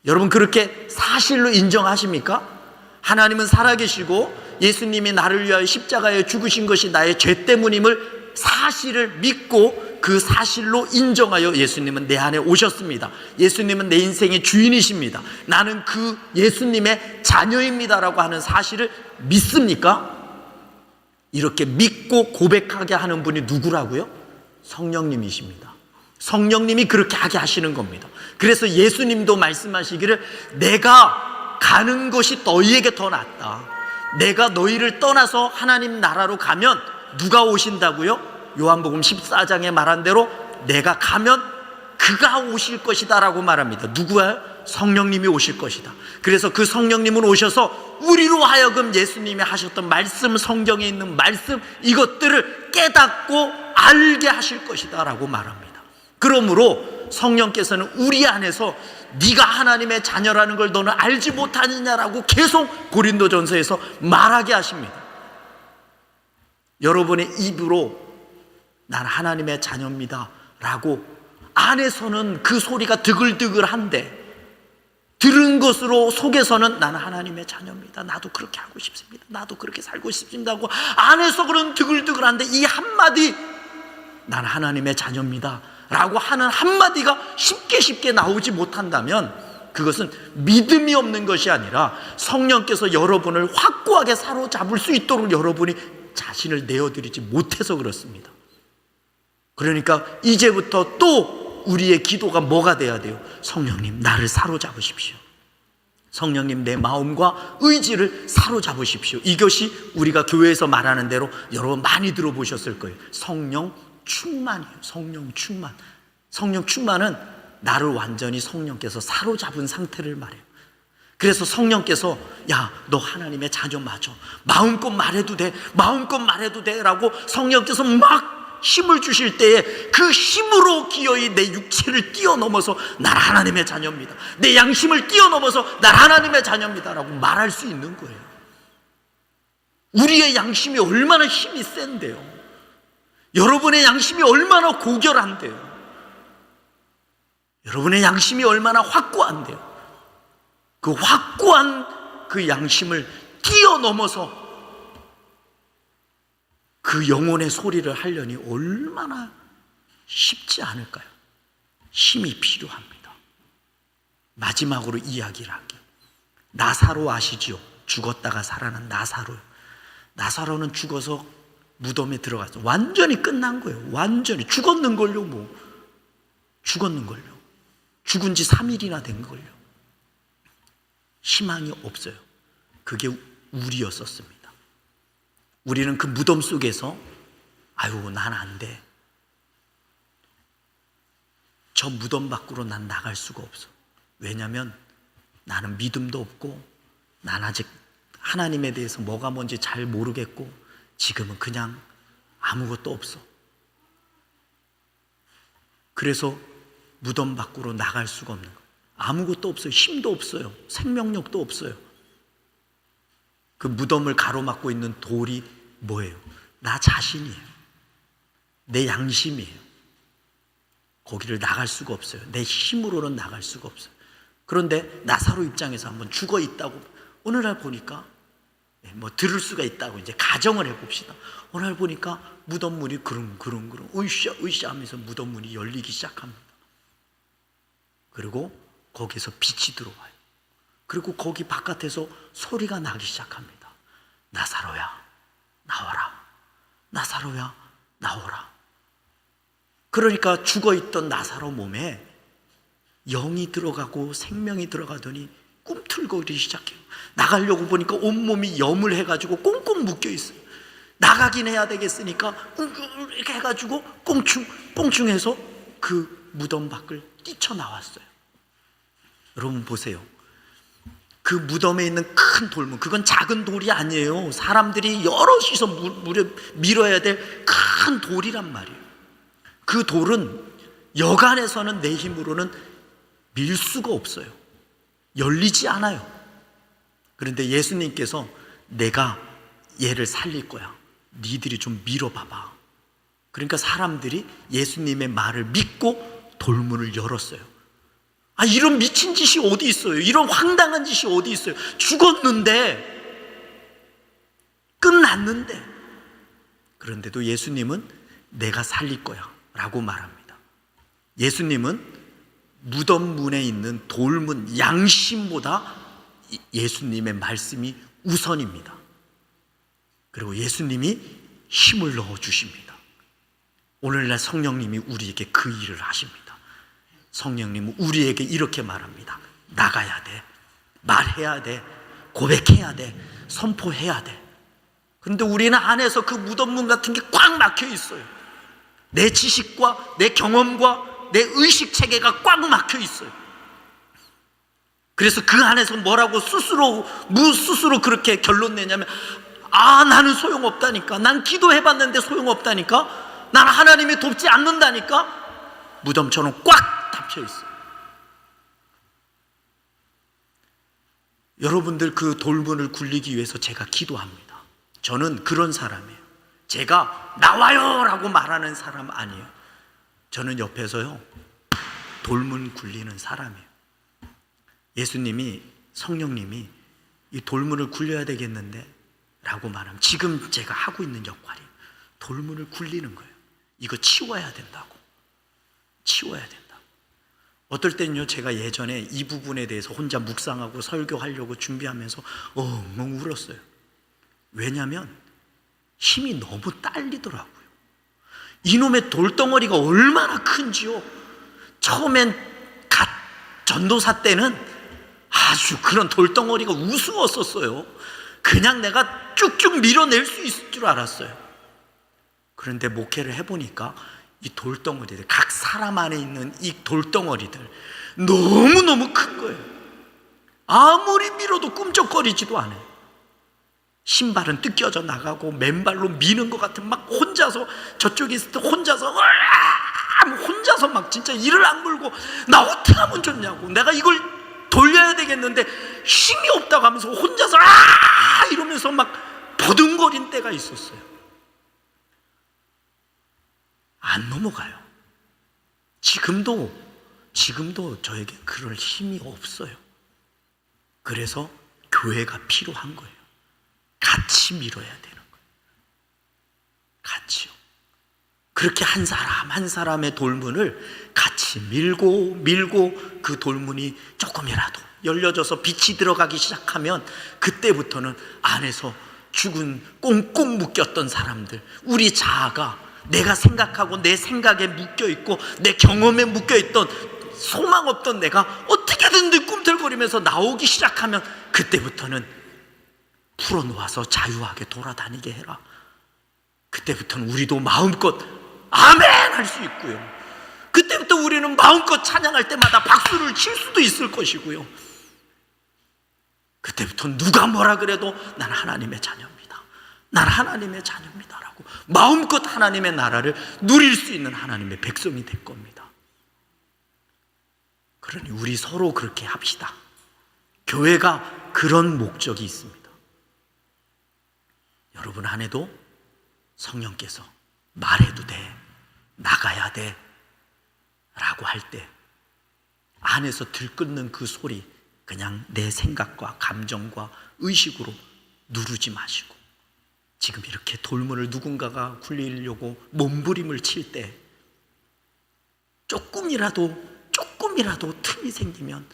여러분 그렇게 사실로 인정하십니까? 하나님은 살아계시고 예수님이 나를 위하여 십자가에 죽으신 것이 나의 죄 때문임을 사실을 믿고 그 사실로 인정하여 예수님은 내 안에 오셨습니다. 예수님은 내 인생의 주인이십니다. 나는 그 예수님의 자녀입니다라고 하는 사실을 믿습니까? 이렇게 믿고 고백하게 하는 분이 누구라고요? 성령님이십니다. 성령님이 그렇게 하게 하시는 겁니다. 그래서 예수님도 말씀하시기를 내가 가는 것이 너희에게 더 낫다. 내가 너희를 떠나서 하나님 나라로 가면 누가 오신다고요? 요한복음 14장에 말한 대로 내가 가면 그가 오실 것이다 라고 말합니다. 누구예요? 성령님이 오실 것이다. 그래서 그 성령님은 오셔서 우리로 하여금 예수님이 하셨던 말씀, 성경에 있는 말씀, 이것들을 깨닫고 알게 하실 것이다 라고 말합니다. 그러므로 성령께서는 우리 안에서 네가 하나님의 자녀라는 걸 너는 알지 못하느냐라고 계속 고린도전서에서 말하게 하십니다. 여러분의 입으로 난 하나님의 자녀입니다 라고 안에서는 그 소리가 드글드글한데, 들은 것으로 속에서는 나는 하나님의 자녀입니다, 나도 그렇게 하고 싶습니다, 나도 그렇게 살고 싶습니다 하고 안에서 그런 드글드글한데, 이 한마디 나는 하나님의 자녀입니다 라고 하는 한마디가 쉽게 나오지 못한다면 그것은 믿음이 없는 것이 아니라 성령께서 여러분을 확고하게 사로잡을 수 있도록 여러분이 자신을 내어드리지 못해서 그렇습니다. 그러니까 이제부터 또 우리의 기도가 뭐가 돼야 돼요? 성령님 나를 사로잡으십시오. 성령님 내 마음과 의지를 사로잡으십시오. 이것이 우리가 교회에서 말하는 대로 여러분 많이 들어보셨을 거예요. 성령 충만이에요. 성령 충만. 성령 충만은 나를 완전히 성령께서 사로잡은 상태를 말해요. 그래서 성령께서 야, 너 하나님의 자녀 맞아, 마음껏 말해도 돼, 마음껏 말해도 돼 라고 성령께서 막 힘을 주실 때에 그 힘으로 기어이 내 육체를 뛰어넘어서 난 하나님의 자녀입니다, 내 양심을 뛰어넘어서 난 하나님의 자녀입니다 라고 말할 수 있는 거예요. 우리의 양심이 얼마나 힘이 센데요. 여러분의 양심이 얼마나 고결한데요. 여러분의 양심이 얼마나 확고한데요. 그 확고한 그 양심을 뛰어넘어서 그 영혼의 소리를 하려니 얼마나 쉽지 않을까요? 힘이 필요합니다. 마지막으로 이야기를 할게요. 나사로 아시죠? 죽었다가 살아난 나사로요. 나사로는 죽어서 무덤에 들어가서 완전히 끝난 거예요. 완전히 죽었는걸요. 뭐 죽었는걸요. 죽은 지 3일이나 된걸요. 희망이 없어요. 그게 우리였었습니다. 우리는 그 무덤 속에서 아유 난 안 돼, 저 무덤 밖으로 난 나갈 수가 없어. 왜냐하면 나는 믿음도 없고 난 아직 하나님에 대해서 뭐가 뭔지 잘 모르겠고 지금은 그냥 아무것도 없어. 그래서 무덤 밖으로 나갈 수가 없는 거예요. 아무것도 없어요. 힘도 없어요. 생명력도 없어요. 그 무덤을 가로막고 있는 돌이 뭐예요? 나 자신이에요. 내 양심이에요. 거기를 나갈 수가 없어요. 내 힘으로는 나갈 수가 없어요. 그런데 나사로 입장에서 한번 죽어 있다고 어느 날 보니까 뭐 들을 수가 있다고 이제 가정을 해봅시다. 어느 날 보니까 무덤 문이 그릉 으쌰 하면서 무덤 문이 열리기 시작합니다. 그리고 거기서 빛이 들어와요. 그리고 거기 바깥에서 소리가 나기 시작합니다. 나사로야, 나와라. 나사로야, 나오라. 그러니까 죽어있던 나사로 몸에 영이 들어가고 생명이 들어가더니 꿈틀거리기 시작해요. 나가려고 보니까 온몸이 염을 해가지고 꽁꽁 묶여있어요. 나가긴 해야 되겠으니까 꿍꿍 이렇게 해가지고 꽁충해서 그 무덤 밖을 뛰쳐나왔어요. 여러분 보세요. 그 무덤에 있는 큰 돌문, 그건 작은 돌이 아니에요. 사람들이 여럿이서 밀어야 될 큰 돌이란 말이에요. 그 돌은 여간에서는 내 힘으로는 밀 수가 없어요. 열리지 않아요. 그런데 예수님께서 내가 얘를 살릴 거야. 니들이 좀 밀어봐봐. 그러니까 사람들이 예수님의 말을 믿고 돌문을 열었어요. 이런 미친 짓이 어디 있어요? 이런 황당한 짓이 어디 있어요? 죽었는데, 끝났는데. 그런데도 예수님은 내가 살릴 거야 라고 말합니다. 예수님은 무덤 문에 있는 돌문 양심보다 예수님의 말씀이 우선입니다. 그리고 예수님이 힘을 넣어주십니다. 오늘날 성령님이 우리에게 그 일을 하십니다. 성령님은 우리에게 이렇게 말합니다. 나가야 돼. 말해야 돼. 고백해야 돼. 선포해야 돼. 그런데 우리는 안에서 그 무덤문 같은 게 꽉 막혀 있어요. 내 지식과 내 경험과 내 의식 체계가 꽉 막혀 있어요. 그래서 그 안에서 뭐라고 스스로 그렇게 결론 내냐면, 나는 소용없다니까. 난 기도해봤는데 소용없다니까. 난 하나님이 돕지 않는다니까. 무덤처럼 꽉 닫혀 있어요. 여러분들 그 돌문을 굴리기 위해서 제가 기도합니다. 저는 그런 사람이에요. 제가 나와요 라고 말하는 사람 아니에요. 저는 옆에서요 돌문 굴리는 사람이에요. 예수님이, 성령님이 이 돌문을 굴려야 되겠는데 라고 말하면 지금 제가 하고 있는 역할이에요. 돌문을 굴리는 거예요. 이거 치워야 된다고. 치워야 된다고. 어떨 때는요, 제가 예전에 이 부분에 대해서 혼자 묵상하고 설교하려고 준비하면서 엉엉 울었어요. 왜냐하면 힘이 너무 딸리더라고요. 이놈의 돌덩어리가 얼마나 큰지요. 처음엔 갓 전도사 때는 아주 그런 돌덩어리가 우스웠었어요. 그냥 내가 쭉쭉 밀어낼 수 있을 줄 알았어요. 그런데 목회를 해보니까 이 돌덩어리들, 각 사람 안에 있는 이 돌덩어리들 너무너무 큰 거예요. 아무리 밀어도 꿈쩍거리지도 않아요. 신발은 뜯겨져 나가고 맨발로 미는 것 같은, 막 혼자서 저쪽에 있을 때 혼자서 막 진짜 이를 악물고 나 어떻게 하면 좋냐고, 내가 이걸 돌려야 되겠는데 힘이 없다고 하면서 혼자서 이러면서 막 버둥거린 때가 있었어요. 안 넘어가요. 지금도 저에게 그럴 힘이 없어요. 그래서 교회가 필요한 거예요. 같이 밀어야 되는 거예요. 같이요. 그렇게 한 사람 한 사람의 돌문을 같이 밀고 그 돌문이 조금이라도 열려져서 빛이 들어가기 시작하면 그때부터는 안에서 죽은 꽁꽁 묶였던 사람들, 우리 자아가 내가 생각하고 내 생각에 묶여있고 내 경험에 묶여있던 소망 없던 내가 어떻게든 꿈틀거리면서 나오기 시작하면 그때부터는 풀어놓아서 자유하게 돌아다니게 해라. 그때부터는 우리도 마음껏 아멘 할 수 있고요. 그때부터 우리는 마음껏 찬양할 때마다 박수를 칠 수도 있을 것이고요. 그때부터 누가 뭐라 그래도 난 하나님의 자녀입니다. 난 하나님의 자녀입니다 라고 마음껏 하나님의 나라를 누릴 수 있는 하나님의 백성이 될 겁니다. 그러니 우리 서로 그렇게 합시다. 교회가 그런 목적이 있습니다. 여러분 안에도 성령께서 말해도 돼, 나가야 돼 라고 할 때 안에서 들끓는 그 소리, 그냥 내 생각과 감정과 의식으로 누르지 마시고, 지금 이렇게 돌문을 누군가가 굴리려고 몸부림을 칠 때 조금이라도 조금이라도 틈이 생기면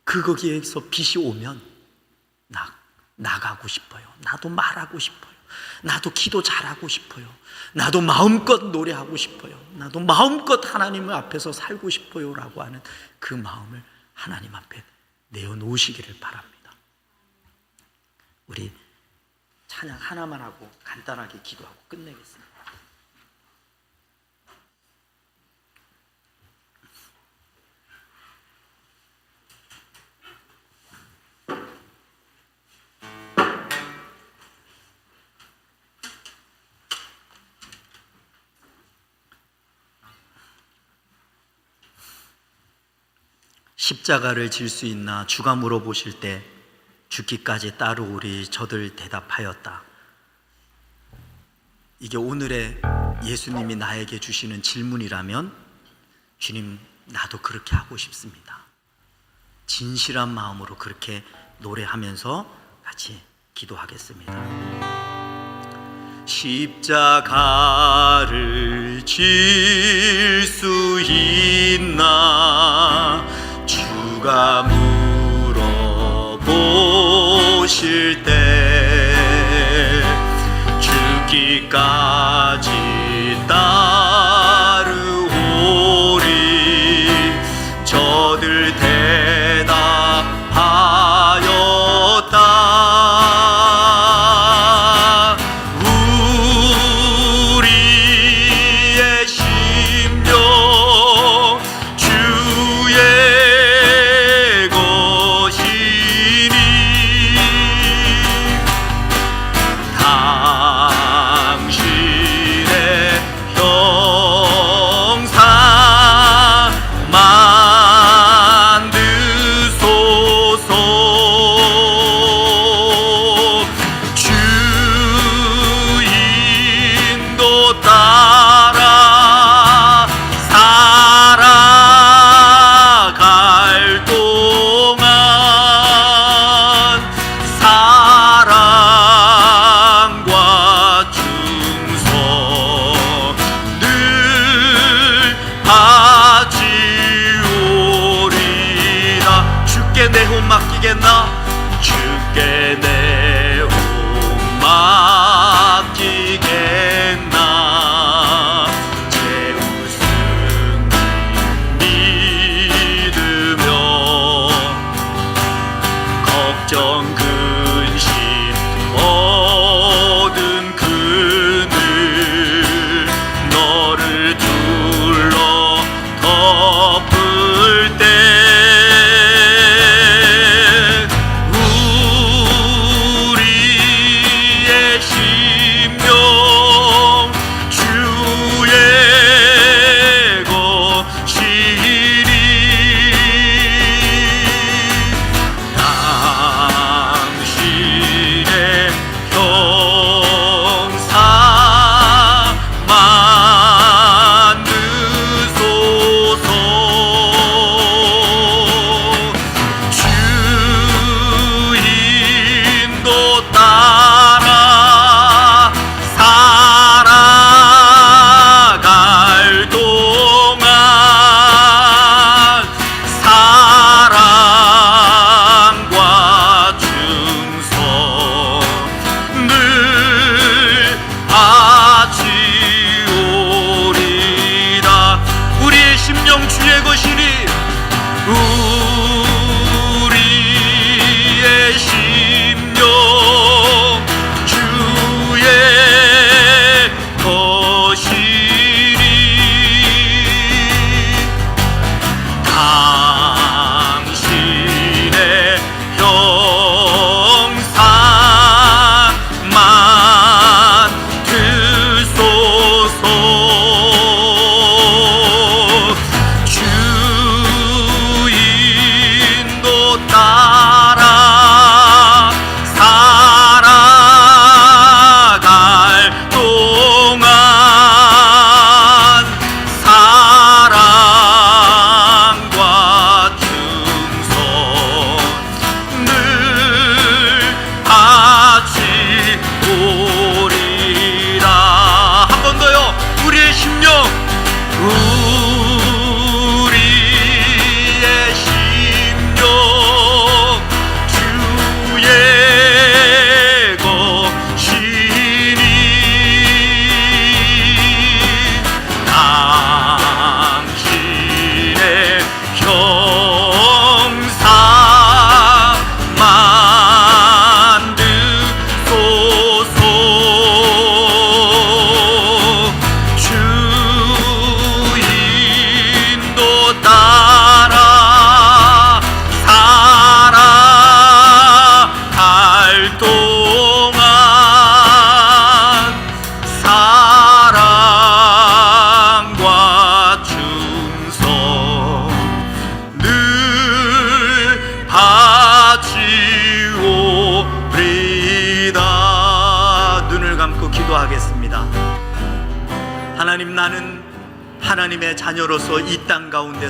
거기에서 빛이 오면 나가고 싶어요. 나도 말하고 싶어요. 나도 기도 잘하고 싶어요. 나도 마음껏 노래하고 싶어요. 나도 마음껏 하나님 앞에서 살고 싶어요 라고 하는 그 마음을 하나님 앞에 내어놓으시기를 바랍니다. 우리 찬양 하나만 하고 간단하게 기도하고 끝내겠습니다. 십자가를 질 수 있나 주가 물어보실 때 죽기까지 따르오리 저들 대답하였다. 이게 오늘의 예수님이 나에게 주시는 질문이라면 주님, 나도 그렇게 하고 싶습니다. 진실한 마음으로 그렇게 노래하면서 같이 기도하겠습니다. 십자가를 질 수 있나 주가 물어보실 때 죽기까지 따르오리 저들 대답하였다. 우리의 심령 주의 것이니 당신의 형상 만드소서. 주 인도 따라 살아갈 동안 사랑과 충성 늘 바치오리라. 주께 내 혼 맡기겠나 주께 내 혼 맡기겠나 제 우승 믿으며 걱정 근심 모든 그늘 너를 둘러 덮을 때 우리의 심령 주의 것이니 당신의 하나님, 나는 하나님의 자녀로서 이 땅 가운데서